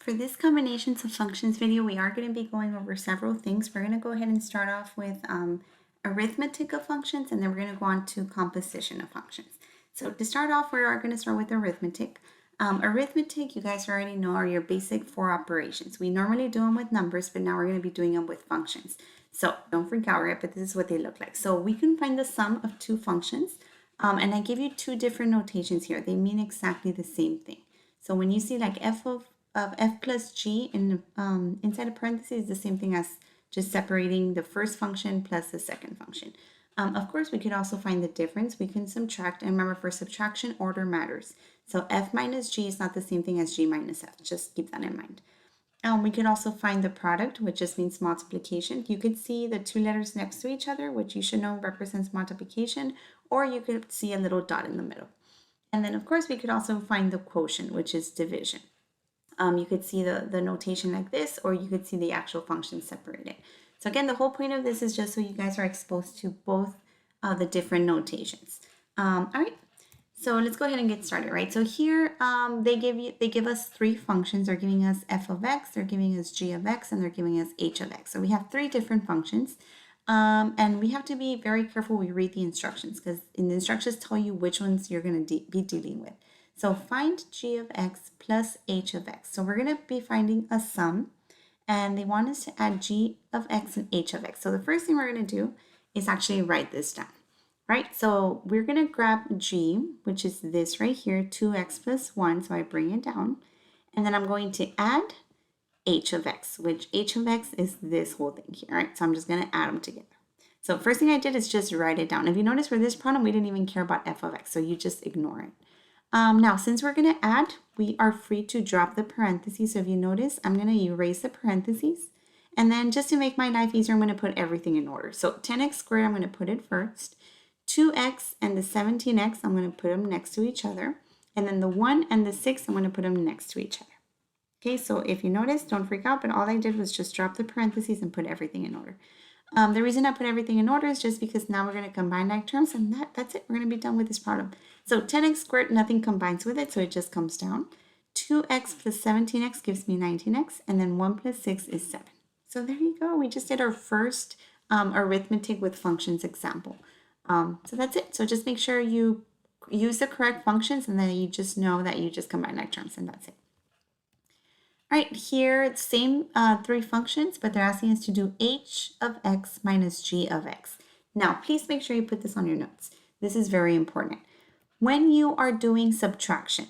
For this combinations of functions video, we are going to be going over several things. We're going to go ahead and start off with arithmetic of functions, and then we're going to go on to composition of functions. So to start off, we are going to start with arithmetic. Arithmetic, you guys already know, are your basic four operations. We normally do them with numbers, but now we're going to be doing them with functions. So don't freak out, right? But this is what they look like. So we can find the sum of two functions, and I give you two different notations here. They mean exactly the same thing. So when you see like f plus g in inside a parenthesis is the same thing as just separating the first function plus the second function. Of course, we could also find the difference. We can subtract, and remember, for subtraction, order matters. So f minus g is not the same thing as g minus f. Just keep that in mind. We can also find the product, which just means multiplication. You could see the two letters next to each other, which you should know represents multiplication, or you could see a little dot in the middle. And then, of course, we could also find the quotient, which is division. You could see the notation like this, or you could see the actual function separated. So again, the whole point of this is just so you guys are exposed to both the different notations. All right, so let's go ahead and get started, right? So here they give us three functions. They're giving us f of x, they're giving us g of x, and they're giving us h of x. So we have three different functions. And we have to be very careful we read the instructions, because in the instructions tell you which ones you're going to be dealing with. So find g of x plus h of x. So we're going to be finding a sum, and they want us to add g of x and h of x. So the first thing we're going to do is actually write this down, right? So we're going to grab g, which is this right here, 2x plus 1. So I bring it down, and then I'm going to add h of x, which h of x is this whole thing here, right? So I'm just going to add them together. So first thing I did is just write it down. If you notice, for this problem, we didn't even care about f of x, so you just ignore it. Now, since we're going to add, we are free to drop the parentheses. So if you notice, I'm going to erase the parentheses. And then just to make my life easier, I'm going to put everything in order. So 10x squared, I'm going to put it first. 2x and the 17x, I'm going to put them next to each other. And then the 1 and the 6, I'm going to put them next to each other. Okay, so if you notice, don't freak out, but all I did was just drop the parentheses and put everything in order. The reason I put everything in order is just because now we're going to combine like terms, and that's it. We're going to be done with this problem. So 10x squared, nothing combines with it, so it just comes down. 2x plus 17x gives me 19x, and then 1 plus 6 is 7. So there you go. We just did our first arithmetic with functions example. So that's it. So just make sure you use the correct functions, and then you just know that you just combine like terms, and that's it. All right, here, same three functions, but they're asking us to do h of x minus g of x. Now, please make sure you put this on your notes. This is very important. When you are doing subtraction,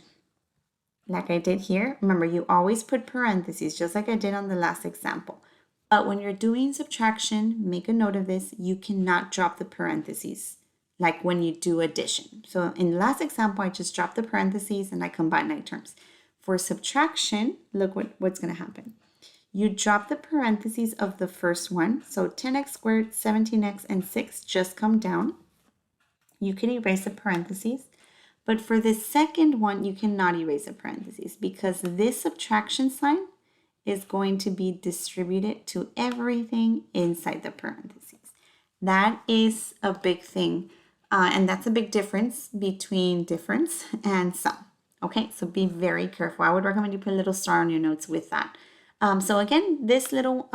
like I did here, remember, you always put parentheses, just like I did on the last example. But when you're doing subtraction, make a note of this, you cannot drop the parentheses, like when you do addition. So in the last example, I just dropped the parentheses and I combined like terms. For subtraction, look what's going to happen. You drop the parentheses of the first one. So 10x squared, 17x, and 6 just come down. You can erase the parentheses. But for the second one, you cannot erase the parentheses because this subtraction sign is going to be distributed to everything inside the parentheses. That is a big thing. And that's a big difference between difference and sum. Okay, so be very careful. I would recommend you put a little star on your notes with that. So again, this little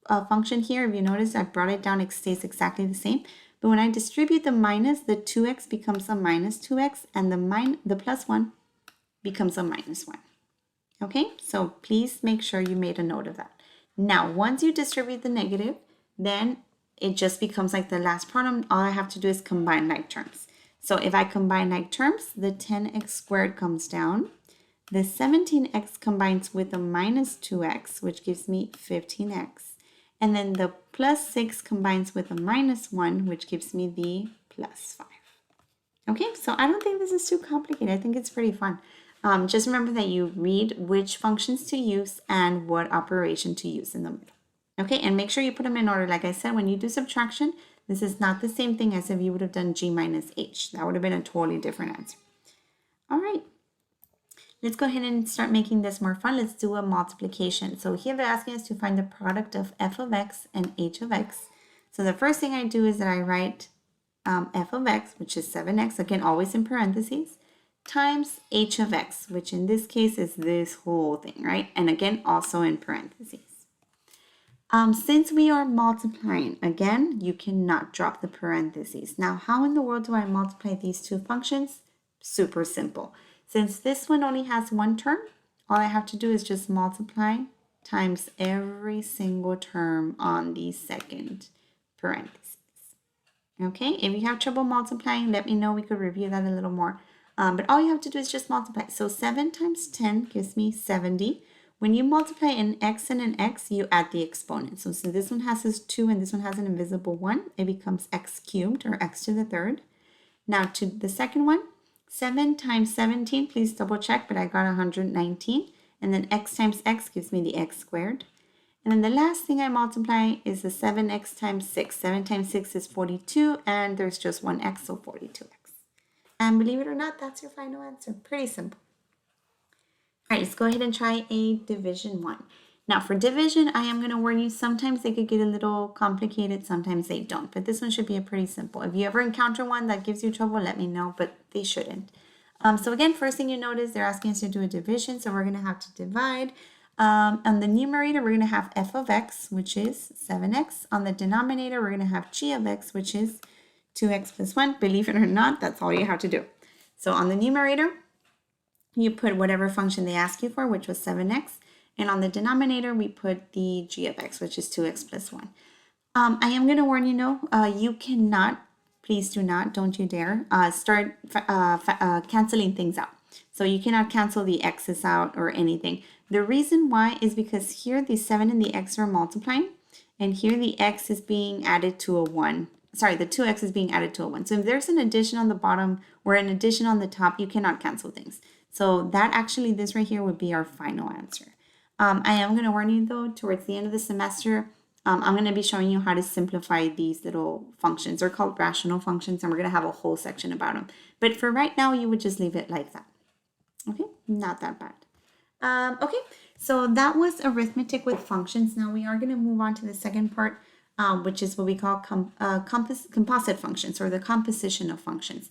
function here, if you notice, I brought it down, it stays exactly the same. But when I distribute the minus, the 2x becomes a minus 2x, and the plus 1 becomes a minus 1. Okay, so please make sure you made a note of that. Now, once you distribute the negative, then it just becomes like the last problem. All I have to do is combine like terms. So if I combine like terms, the 10x squared comes down. The 17x combines with a minus 2x, which gives me 15x. And then the plus 6 combines with a minus 1, which gives me the plus 5. Okay, so I don't think this is too complicated. I think it's pretty fun. Just remember that you read which functions to use and what operation to use in the middle. Okay, and make sure you put them in order. Like I said, when you do subtraction, this is not the same thing as if you would have done g minus h. That would have been a totally different answer. All right, let's go ahead and start making this more fun. Let's do a multiplication. So here they're asking us to find the product of f of x and h of x. So the first thing I do is that I write f of x, which is 7x, again, always in parentheses, times h of x, which in this case is this whole thing, right? And again, also in parentheses. Since we are multiplying, again, you cannot drop the parentheses. Now, how in the world do I multiply these two functions? Super simple. Since this one only has one term, all I have to do is just multiply times every single term on the second parentheses. Okay, if you have trouble multiplying, let me know. We could review that a little more. But all you have to do is just multiply. So 7 times 10 gives me 70. When you multiply an x and an x, you add the exponent. So since this one has this 2 and this one has an invisible 1, it becomes x cubed or x to the third. Now to the second one, 7 times 17, please double check, but I got 119. And then x times x gives me the x squared. And then the last thing I multiply is the 7x times 6. 7 times 6 is 42, and there's just one x, so 42x. And believe it or not, that's your final answer. Pretty simple. All right, let's go ahead and try a division one. Now for division, I am going to warn you, sometimes they could get a little complicated, sometimes they don't. But this one should be a pretty simple. If you ever encounter one that gives you trouble, let me know, but they shouldn't. So again, first thing you notice, they're asking us to do a division, so we're going to have to divide. On the numerator, we're going to have f of x, which is 7x. On the denominator, we're going to have g of x, which is 2x plus 1. Believe it or not, that's all you have to do. So on the numerator, you put whatever function they ask you for, which was 7x. And on the denominator, we put the g of x, which is 2x plus 1. I am going to warn you, you cannot, please do not, don't you dare, start canceling things out. So you cannot cancel the x's out or anything. The reason why is because here the 7 and the x are multiplying, and here the x is being added to a 1. Sorry, the 2x is being added to a 1. So if there's an addition on the bottom or an addition on the top, you cannot cancel things. So that actually, this right here would be our final answer. I am going to warn you though, towards the end of the semester, I'm going to be showing you how to simplify these little functions. They're called rational functions, and we're going to have a whole section about them. But for right now, you would just leave it like that. Okay, not that bad. Okay, so that was arithmetic with functions. Now we are going to move on to the second part, which is what we call composite functions, or the composition of functions.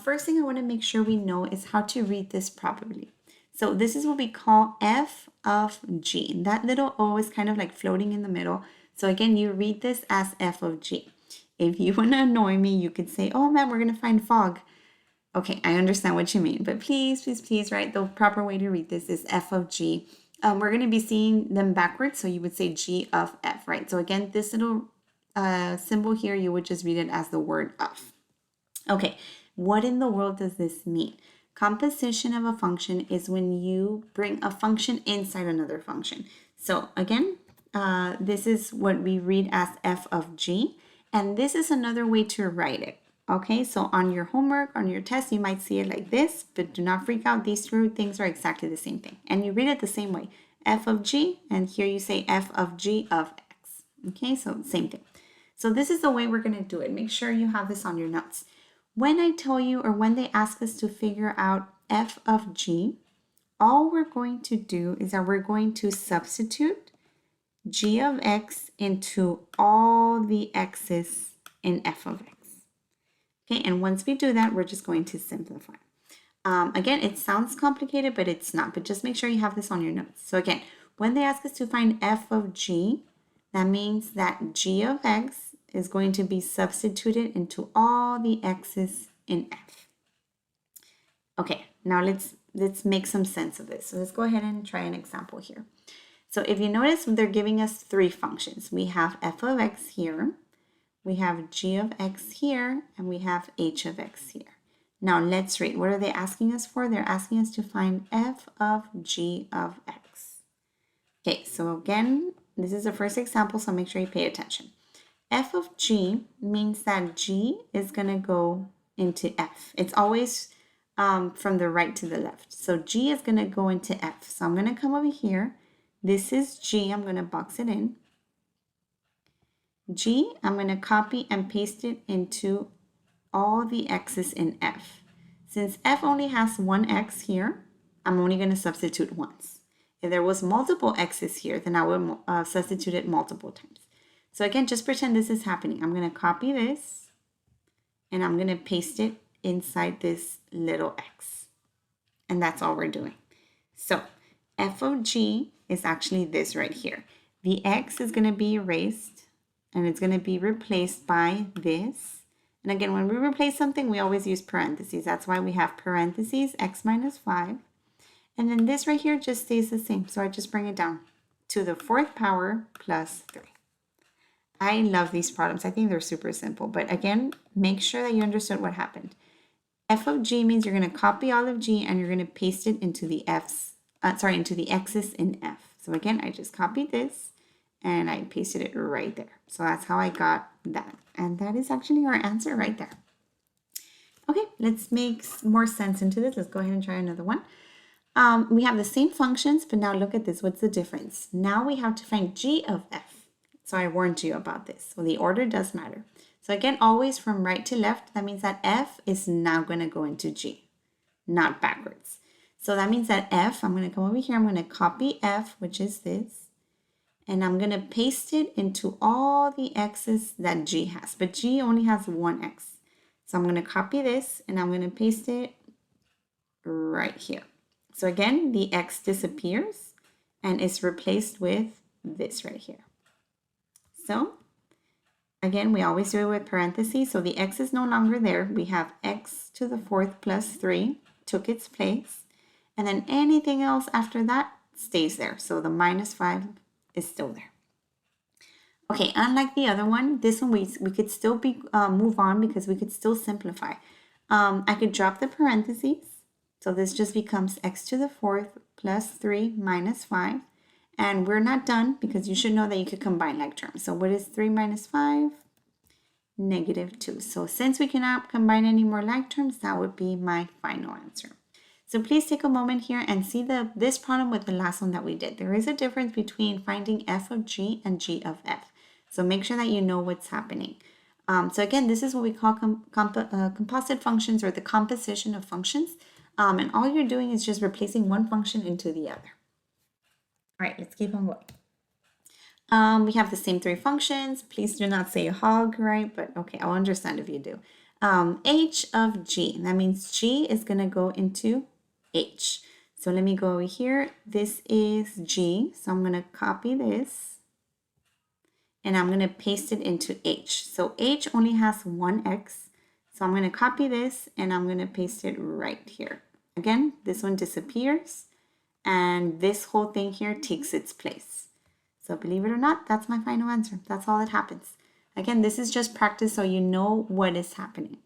First thing I want to make sure we know is how to read this properly. So this is what we call f of g. That little o is kind of like floating in the middle. So again, you read this as f of g. If you want to annoy me, you could say, oh man, we're going to find fog. Okay, I understand what you mean, but please, please, please, right? The proper way to read this is f of g. We're going to be seeing them backwards, so you would say g of f, right? So again, this little symbol here, you would just read it as the word of. Okay, what in the world does this mean? Composition of a function is when you bring a function inside another function. So again, this is what we read as f of g, and this is another way to write it. Okay, so on your homework, on your test, you might see it like this, but do not freak out. These two things are exactly the same thing. And you read it the same way, f of g, and here you say f of g of x. Okay, so same thing. So this is the way we're going to do it. Make sure you have this on your notes. When I tell you, or when they ask us to figure out f of g, all we're going to do is that we're going to substitute g of x into all the x's in f of x. Okay, and once we do that, we're just going to simplify. Again, it sounds complicated, but it's not. But just make sure you have this on your notes. So again, when they ask us to find f of g, that means that g of x is going to be substituted into all the x's in f. Okay, now let's make some sense of this. So let's go ahead and try an example here. So if you notice, they're giving us three functions. We have f of x here, we have g of x here, and we have h of x here. Now let's read. What are they asking us for? They're asking us to find f of g of x. Okay, so again, this is the first example, so make sure you pay attention. F of g means that g is going to go into f. It's always from the right to the left. So g is going to go into f. So I'm going to come over here. This is g. I'm going to box it in. G, I'm going to copy and paste it into all the x's in f. Since f only has one x here, I'm only going to substitute once. If there was multiple x's here, then I would substitute it multiple times. So again, just pretend this is happening. I'm going to copy this and I'm going to paste it inside this little x. And that's all we're doing. So f of g is actually this right here. The x is going to be erased and it's going to be replaced by this. And again, when we replace something, we always use parentheses. That's why we have parentheses x minus 5. And then this right here just stays the same. So I just bring it down to the 4th power plus 3. I love these problems. I think they're super simple. But again, make sure that you understood what happened. F of g means you're going to copy all of g and you're going to paste it into the into the x's in f. So again, I just copied this and I pasted it right there. So that's how I got that. And that is actually our answer right there. Okay, let's make more sense into this. Let's go ahead and try another one. We have the same functions, but now look at this. What's the difference? Now we have to find g of f. So I warned you about this. So the order does matter. So again, always from right to left, that means that f is now going to go into g, not backwards. So that means that f, I'm going to come over here, I'm going to copy f, which is this, and I'm going to paste it into all the x's that g has, but g only has one x. So I'm going to copy this and I'm going to paste it right here. So again, the x disappears and is replaced with this right here. So again, we always do it with parentheses. So the x is no longer there. We have x to the 4th plus 3 took its place. And then anything else after that stays there. So the minus 5 is still there. Okay, unlike the other one, this one we could still move on because we could still simplify. I could drop the parentheses. So this just becomes x to the 4th plus 3 minus 5. And we're not done because you should know that you could combine like terms. So what is 3 minus 5? Negative 2. So since we cannot combine any more like terms, that would be my final answer. So please take a moment here and see this problem with the last one that we did. There is a difference between finding f of g and g of f. So make sure that you know what's happening. So again, this is what we call composite functions, or the composition of functions. And all you're doing is just replacing one function into the other. All right, let's keep on going. We have the same 3 functions. Please do not say hog, right? But okay, I'll understand if you do. H of g, that means g is going to go into h. So let me go over here. This is g, so I'm going to copy this and I'm going to paste it into h. So h only has one x, so I'm going to copy this and I'm going to paste it right here. Again, this one disappears and this whole thing here takes its place. So believe it or not, that's my final answer. That's all that happens. Again, this is just practice so you know what is happening.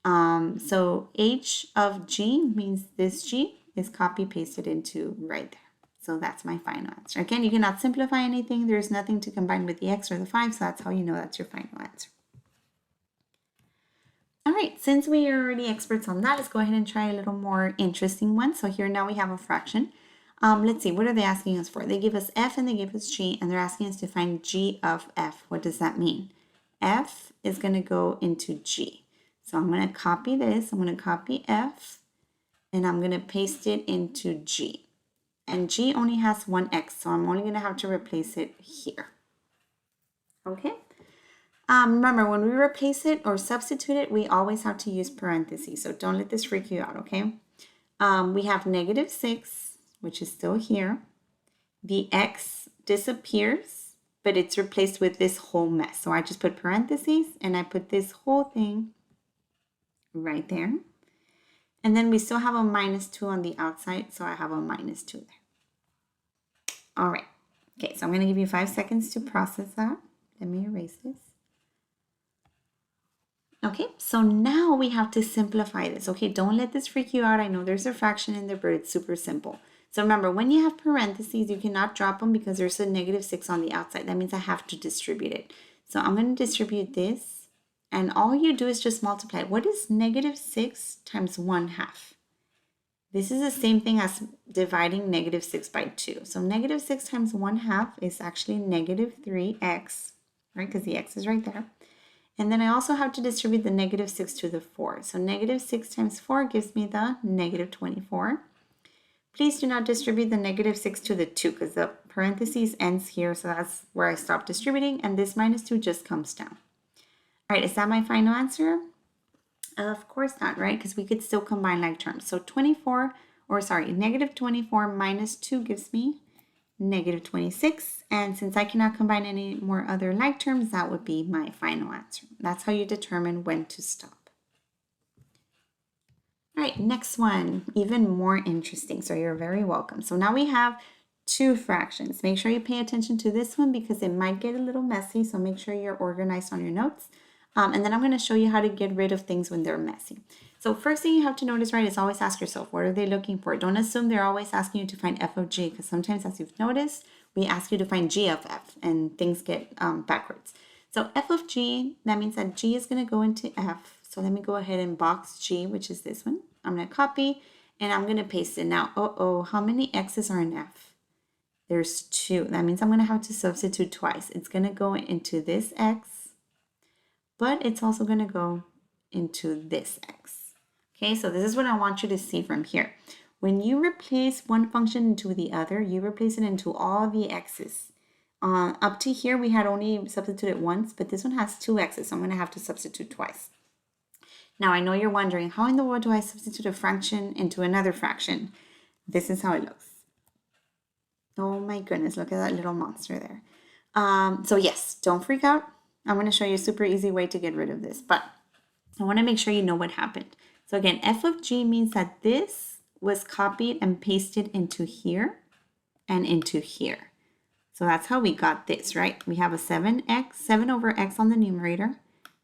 So h of g means this g is copy pasted into right there. So that's my final answer. Again, you cannot simplify anything. There's nothing to combine with the x or the 5, so that's how you know that's your final answer. All right, since we are already experts on that, let's go ahead and try a little more interesting one. So here now we have a fraction. Let's see, what are they asking us for? They give us f and they give us g, and they're asking us to find g of f. What does that mean? F is going to go into g. So I'm going to copy this. I'm going to copy f, and I'm going to paste it into g. And g only has one x, so I'm only going to have to replace it here. Okay? Remember, when we replace it or substitute it, we always have to use parentheses. So don't let this freak you out, okay? We have negative 6, which is still here. The x disappears, but it's replaced with this whole mess. So I just put parentheses and I put this whole thing right there. And then we still have a minus 2 on the outside, so I have a minus 2 there. All right. Okay, so I'm going to give you 5 seconds to process that. Let me erase this. Okay, so now we have to simplify this. Okay, don't let this freak you out. I know there's a fraction in there, but it's super simple. So remember, when you have parentheses, you cannot drop them because there's a negative 6 on the outside. That means I have to distribute it. So I'm going to distribute this, and all you do is just multiply. What is negative 6 times 1/2? This is the same thing as dividing negative 6 by 2. So negative 6 times 1/2 is actually negative 3x, right? Because the x is right there. And then I also have to distribute the negative 6 to the 4. So negative 6 times 4 gives me the negative 24. Please do not distribute the negative 6 to the 2 because the parentheses ends here. So that's where I stop distributing. And this minus 2 just comes down. All right, is that my final answer? Of course not, right? Because we could still combine like terms. So 24 or sorry, negative 24 minus 2 gives me negative 26. And since I cannot combine any more other like terms, that would be my final answer. That's how you determine when to stop. All right, next one, even more interesting. So you're very welcome. So now we have two fractions. Make sure you pay attention to this one because it might get a little messy. So make sure you're organized on your notes. And then I'm going to show you how to get rid of things when they're messy. So first thing you have to notice, right, is always ask yourself, what are they looking for? Don't assume they're always asking you to find f of g, because sometimes, as you've noticed, we ask you to find g of f, and things get backwards. So f of g, that means that g is going to go into f. So let me go ahead and box g, which is this one. I'm going to copy, and I'm going to paste it. Now, how many x's are in f? There's 2. That means I'm going to have to substitute twice. It's going to go into this x, but it's also going to go into this x. Okay, so this is what I want you to see from here. When you replace one function into the other, you replace it into all the x's. Up to here, we had only substituted once, but this one has 2 x's, so I'm going to have to substitute twice. Now, I know you're wondering, how in the world do I substitute a fraction into another fraction? This is how it looks. Oh my goodness, look at that little monster there. So yes, don't freak out. I'm going to show you a super easy way to get rid of this, but I want to make sure you know what happened. So again, f of g means that this was copied and pasted into here and into here. So that's how we got this, right? We have a 7 over x on the numerator.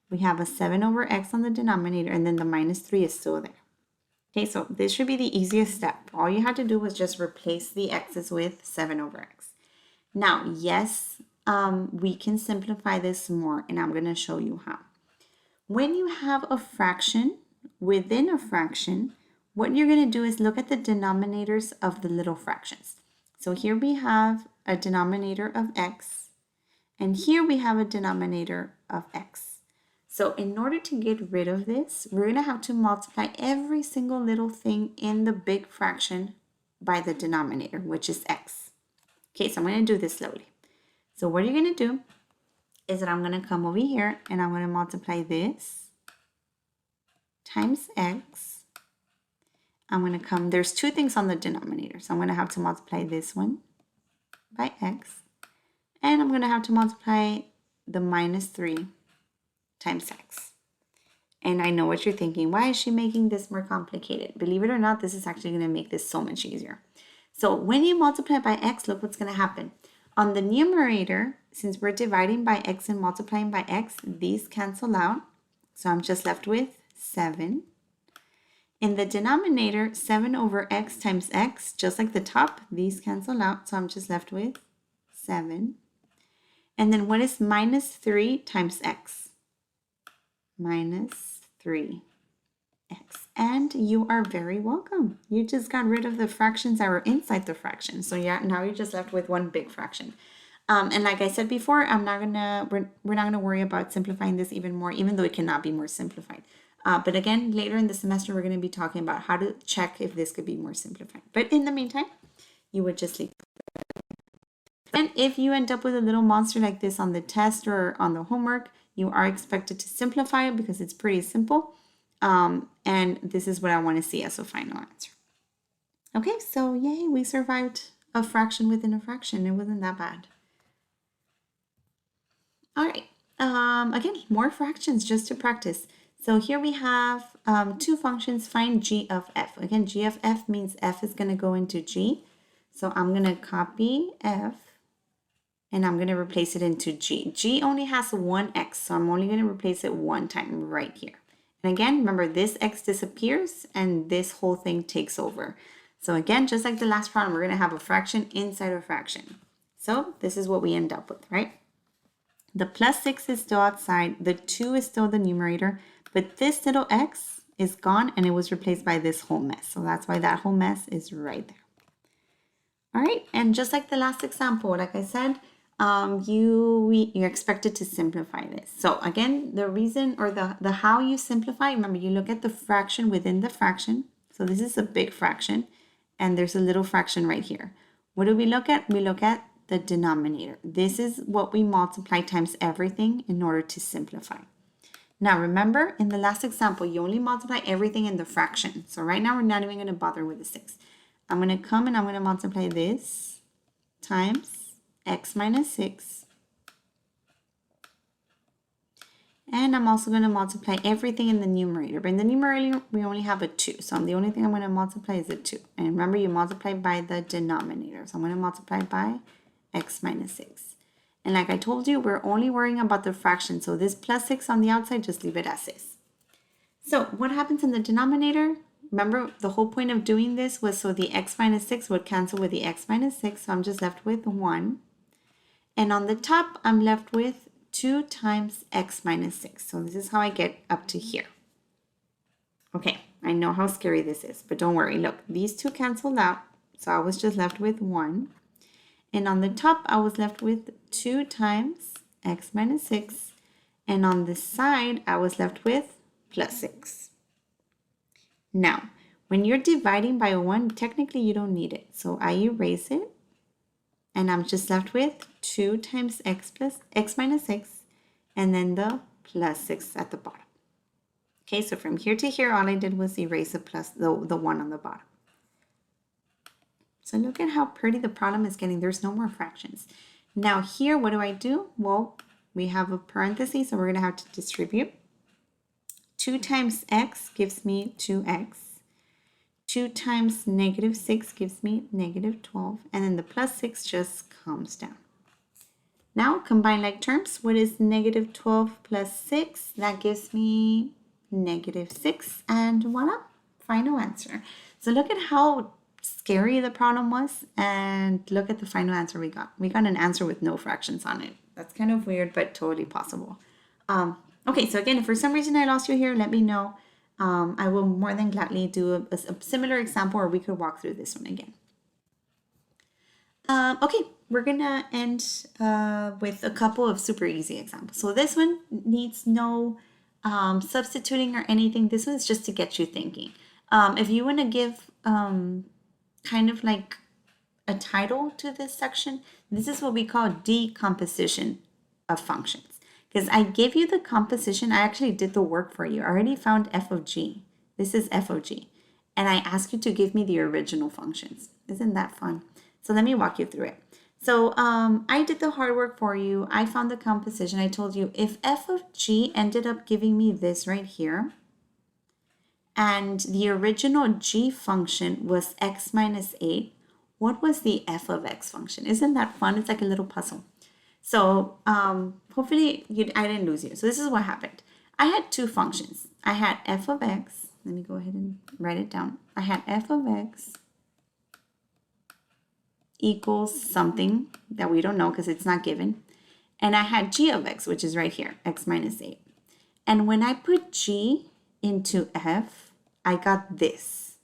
We have a 7 over x on the denominator, and then the minus 3 is still there. Okay, so this should be the easiest step. All you had to do was just replace the x's with 7 over x. Now, yes, we can simplify this more, and I'm going to show you how. When you have a fraction within a fraction, what you're going to do is look at the denominators of the little fractions. So here we have a denominator of x, and here we have a denominator of x. So in order to get rid of this, we're going to have to multiply every single little thing in the big fraction by the denominator, which is x. Okay, so I'm going to do this slowly. So what you're going to do is that I'm going to come over here and I'm going to multiply this times x. I'm going to come, there's 2 things on the denominator, so I'm going to have to multiply this one by x, and I'm going to have to multiply the minus 3 times x. And I know what you're thinking, why is she making this more complicated? Believe it or not, this is actually going to make this so much easier. So when you multiply by x, look what's going to happen. On the numerator, since we're dividing by x and multiplying by x, these cancel out. So I'm just left with 7. In the denominator, 7 over x times x, just like the top, these cancel out. So I'm just left with 7. And then what is minus 3 times x? Minus 3x. And you are very welcome. You just got rid of the fractions that were inside the fraction. So yeah, now you're just left with one big fraction. And like I said before, we're not gonna worry about simplifying this even more, even though it cannot be more simplified. But again, later in the semester, we're going to be talking about how to check if this could be more simplified. But in the meantime, you would just leave. And if you end up with a little monster like this on the test or on the homework, you are expected to simplify it because it's pretty simple. And this is what I want to see as a final answer. Okay, so yay, we survived a fraction within a fraction. It wasn't that bad. All right, again, more fractions just to practice. So here we have 2 functions, find g of f. Again, g of f means f is going to go into g. So I'm going to copy f and I'm going to replace it into g. G only has 1 x, so I'm only going to replace it 1 time right here. And again, remember this x disappears and this whole thing takes over. So again, just like the last problem, we're going to have a fraction inside a fraction. So this is what we end up with, right? The plus 6 is still outside, the 2 is still the numerator, but this little x is gone and it was replaced by this whole mess. So that's why that whole mess is right there. All right, and just like the last example, like I said, you're expected to simplify this. So again, the reason or the how you simplify, remember you look at the fraction within the fraction. So this is a big fraction and there's a little fraction right here. What do we look at? We look at the denominator. This is what we multiply times everything in order to simplify. Now remember, in the last example, you only multiply everything in the fraction. So right now we're not even going to bother with the 6. I'm going to come and I'm going to multiply this times x minus 6. And I'm also going to multiply everything in the numerator. But in the numerator, we only have a 2. So the only thing I'm going to multiply is a 2. And remember, you multiply by the denominator. So I'm going to multiply by x minus 6. And like I told you, we're only worrying about the fraction. So this plus 6 on the outside, just leave it as is. So what happens in the denominator? Remember, the whole point of doing this was so the x minus 6 would cancel with the x minus 6. So I'm just left with 1. And on the top, I'm left with 2 times x minus 6. So this is how I get up to here. Okay, I know how scary this is, but don't worry. Look, these two canceled out. So I was just left with 1. And on the top, I was left with 2 times x minus 6. And on the side, I was left with plus 6. Now, when you're dividing by 1, technically you don't need it. So I erase it. And I'm just left with 2 times x minus 6, and then the plus 6 at the bottom. Okay, so from here to here, all I did was erase the plus, the 1 on the bottom. So look at how pretty the problem is getting. There's no more fractions. Now here, what do? Well, we have a parenthesis, so we're going to have to distribute. 2 times x gives me 2x. 2 times negative 6 gives me negative 12. And then the plus 6 just comes down. Now, combine like terms. What is negative 12 plus 6? That gives me negative 6. And voila, final answer. So look at how scary the problem was. And look at the final answer we got. We got an answer with no fractions on it. That's kind of weird, but totally possible. Okay, so again, if for some reason I lost you here, let me know. I will more than gladly do a similar example, or we could walk through this one again. Okay, we're gonna end with a couple of super easy examples. So this one needs no substituting or anything. This one is just to get you thinking. If you want to give kind of like a title to this section, this is what we call decomposition of functions. Because I gave you the composition, I actually did the work for you. I already found f of g. This is f of g. And I asked you to give me the original functions. Isn't that fun? So let me walk you through it. So I did the hard work for you. I found the composition. I told you if f of g ended up giving me this right here, and the original g function was x minus 8, what was the f of x function? Isn't that fun? It's like a little puzzle. So hopefully I didn't lose you. So this is what happened. I had two functions. I had f of x. Let me go ahead and write it down. I had f of x equals something that we don't know because it's not given. And I had g of x, which is right here, x minus 8. And when I put g into f, I got this.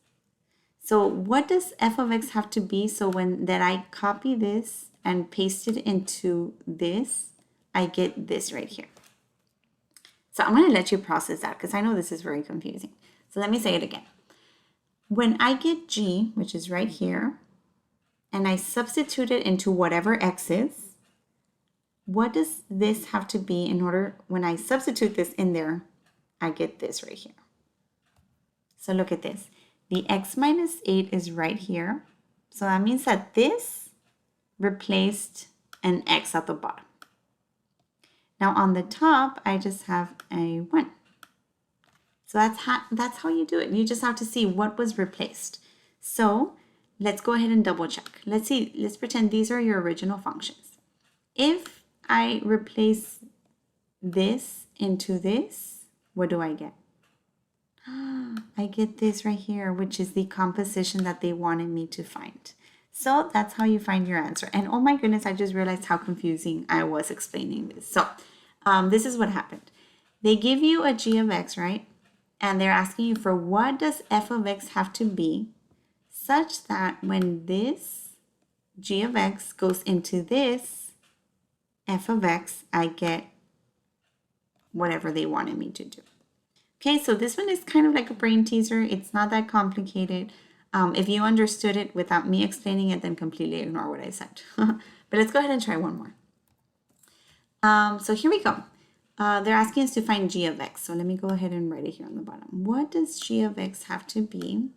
So what does f of x have to be? So when that I copy this and paste it into this, I get this right here. So I'm going to let you process that because I know this is very confusing. So let me say it again. When I get g, which is right here, and I substitute it into whatever x is, what does this have to be in order, when I substitute this in there, I get this right here. So look at this. The x minus 8 is right here. So that means that this replaced an x at the bottom. Now on the top, I just have a 1. So that's how you do it. You just have to see what was replaced. So let's go ahead and double check. Let's see, let's pretend these are your original functions. If I replace this into this, what do I get? I get this right here, which is the composition that they wanted me to find. So that's how you find your answer. And oh my goodness, I just realized how confusing I was explaining this. So this is what happened. They give you a g of x, right? And they're asking you for what does f of x have to be such that when this g of x goes into this f of x, I get whatever they wanted me to do. Okay, so this one is kind of like a brain teaser. It's not that complicated. If you understood it without me explaining it, then completely ignore what I said. But let's go ahead and try one more. So here we go. They're asking us to find g of x. So let me go ahead and write it here on the bottom. What does g of x have to be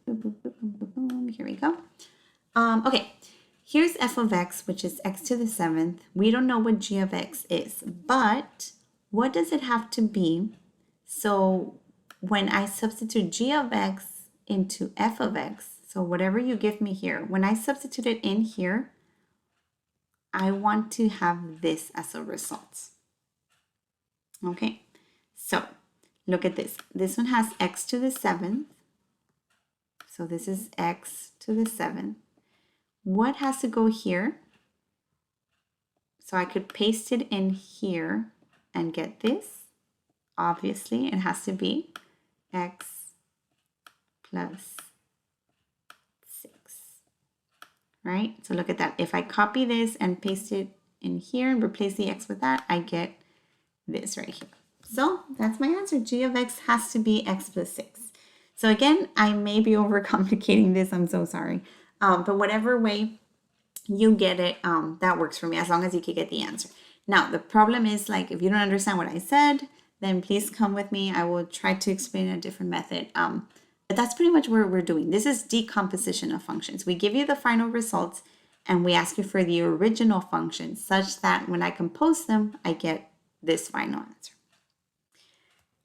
Boom, boom, boom, boom, boom, boom. Here we go. Okay, here's f of x, which is x to the 7th. We don't know what g of x is, but what does it have to be? So when I substitute g of x into f of x, so whatever you give me here, when I substitute it in here, I want to have this as a result. Okay, so look at this. This one has x to the 7th. So this is x to the 7th. What has to go here? So I could paste it in here and get this. Obviously, it has to be x plus 6, right? So look at that. If I copy this and paste it in here and replace the x with that, I get this right here. So that's my answer. G of x has to be x plus 6. So again, I may be overcomplicating this. I'm so sorry. But whatever way you get it, that works for me as long as you can get the answer. Now, the problem is like if you don't understand what I said, then please come with me. I will try to explain a different method. But that's pretty much what we're doing. This is decomposition of functions. We give you the final results and we ask you for the original function such that when I compose them, I get this final answer.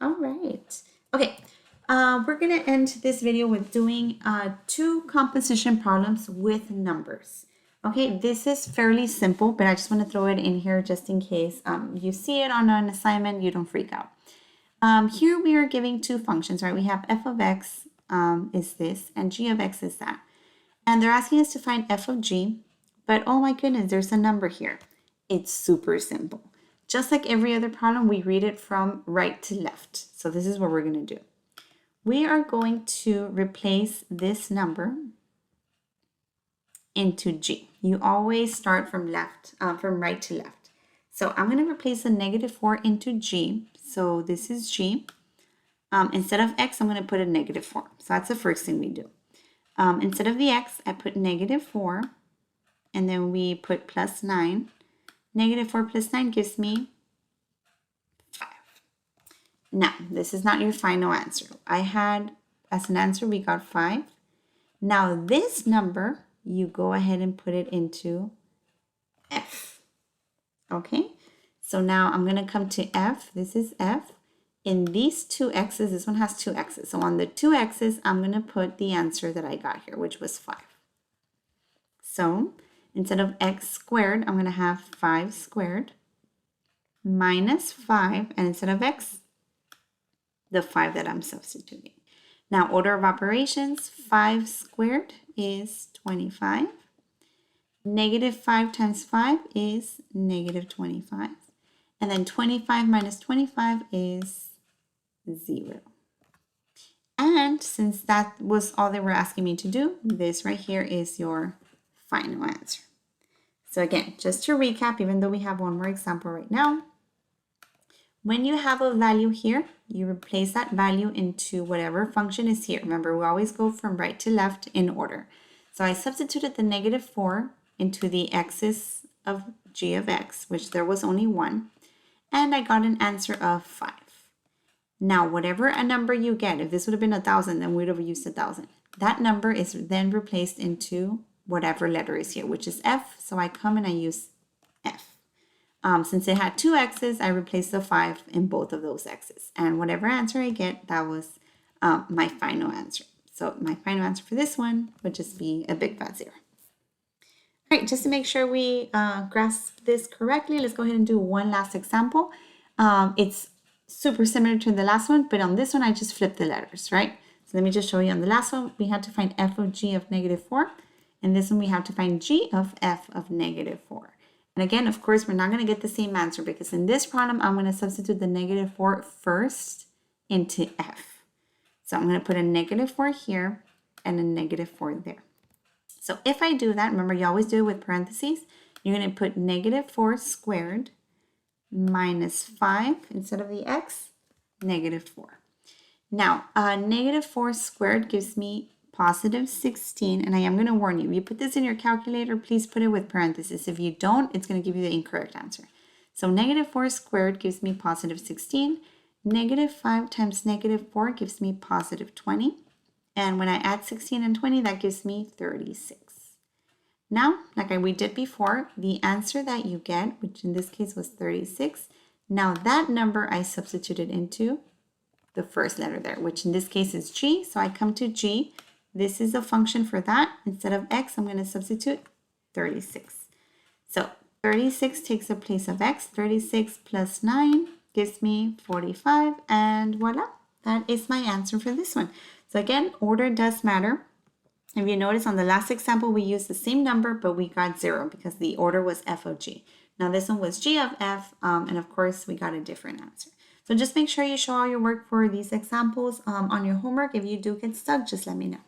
All right. Okay. We're going to end this video with doing 2 composition problems with numbers. Okay, this is fairly simple, but I just want to throw it in here just in case you see it on an assignment, you don't freak out. Here we are giving 2 functions, right? We have f of x is this, and g of x is that. And they're asking us to find f of g, but oh my goodness, there's a number here. It's super simple. Just like every other problem, we read it from right to left. So this is what we're going to do. We are going to replace this number into g. You always start from right to left. So I'm going to replace the -4 into g. So this is g. Instead of x, I'm going to put a -4. So that's the first thing we do. Instead of the x, I put -4, and then we put +9. -4 plus 9 gives me 5. Now, this is not your final answer. I had, as an answer, we got 5. Now, this number, you go ahead and put it into f. Okay? So now I'm going to come to f. This is f. In these 2 x's, this one has 2 x's. So on the 2 x's, I'm going to put the answer that I got here, which was 5. So instead of x squared, I'm going to have 5 squared minus 5. And instead of x, the 5 that I'm substituting. Now, order of operations, 5 squared is 25. -5 times 5 is -25. And then 25 minus 25 is 0. And since that was all they were asking me to do, this right here is your final answer. So again, just to recap, even though we have one more example right now, when you have a value here, you replace that value into whatever function is here. Remember, we always go from right to left in order. So I substituted the -4 into the x's of g of x, which there was only 1, and I got an answer of 5. Now, whatever a number you get, if this would have been 1,000, then we'd have used 1,000. That number is then replaced into whatever letter is here, which is f. So I come and I use f. Since it had 2 x's, I replaced the 5 in both of those x's. And whatever answer I get, that was my final answer. So my final answer for this one would just be a big fat 0. All right, just to make sure we grasp this correctly, let's go ahead and do one last example. It's super similar to the last one, but on this one, I just flipped the letters, right? So let me just show you on the last one, we had to find f of g of -4. And this one, we have to find g of f of -4. And again, of course, we're not going to get the same answer because in this problem, I'm going to substitute the -4 first into f. So I'm going to put a -4 here and a -4 there. So if I do that, remember you always do it with parentheses, you're going to put -4 squared minus 5 instead of the x, -4. Now, -4 squared gives me positive 16, and I am going to warn you, if you put this in your calculator, please put it with parentheses. If you don't, it's going to give you the incorrect answer. So -4 squared gives me positive 16. -5 times -4 gives me positive 20. And when I add 16 and 20, that gives me 36. Now, like we did before, the answer that you get, which in this case was 36, now that number I substituted into the first letter there, which in this case is g. So I come to g. This is a function for that. Instead of x, I'm going to substitute 36. So 36 takes the place of x. 36 plus 9 gives me 45. And voila, that is my answer for this one. So again, order does matter. If you notice on the last example, we used the same number, but we got 0 because the order was f of g. Now this one was g of f, and of course we got a different answer. So just make sure you show all your work for these examples on your homework. If you do get stuck, just let me know.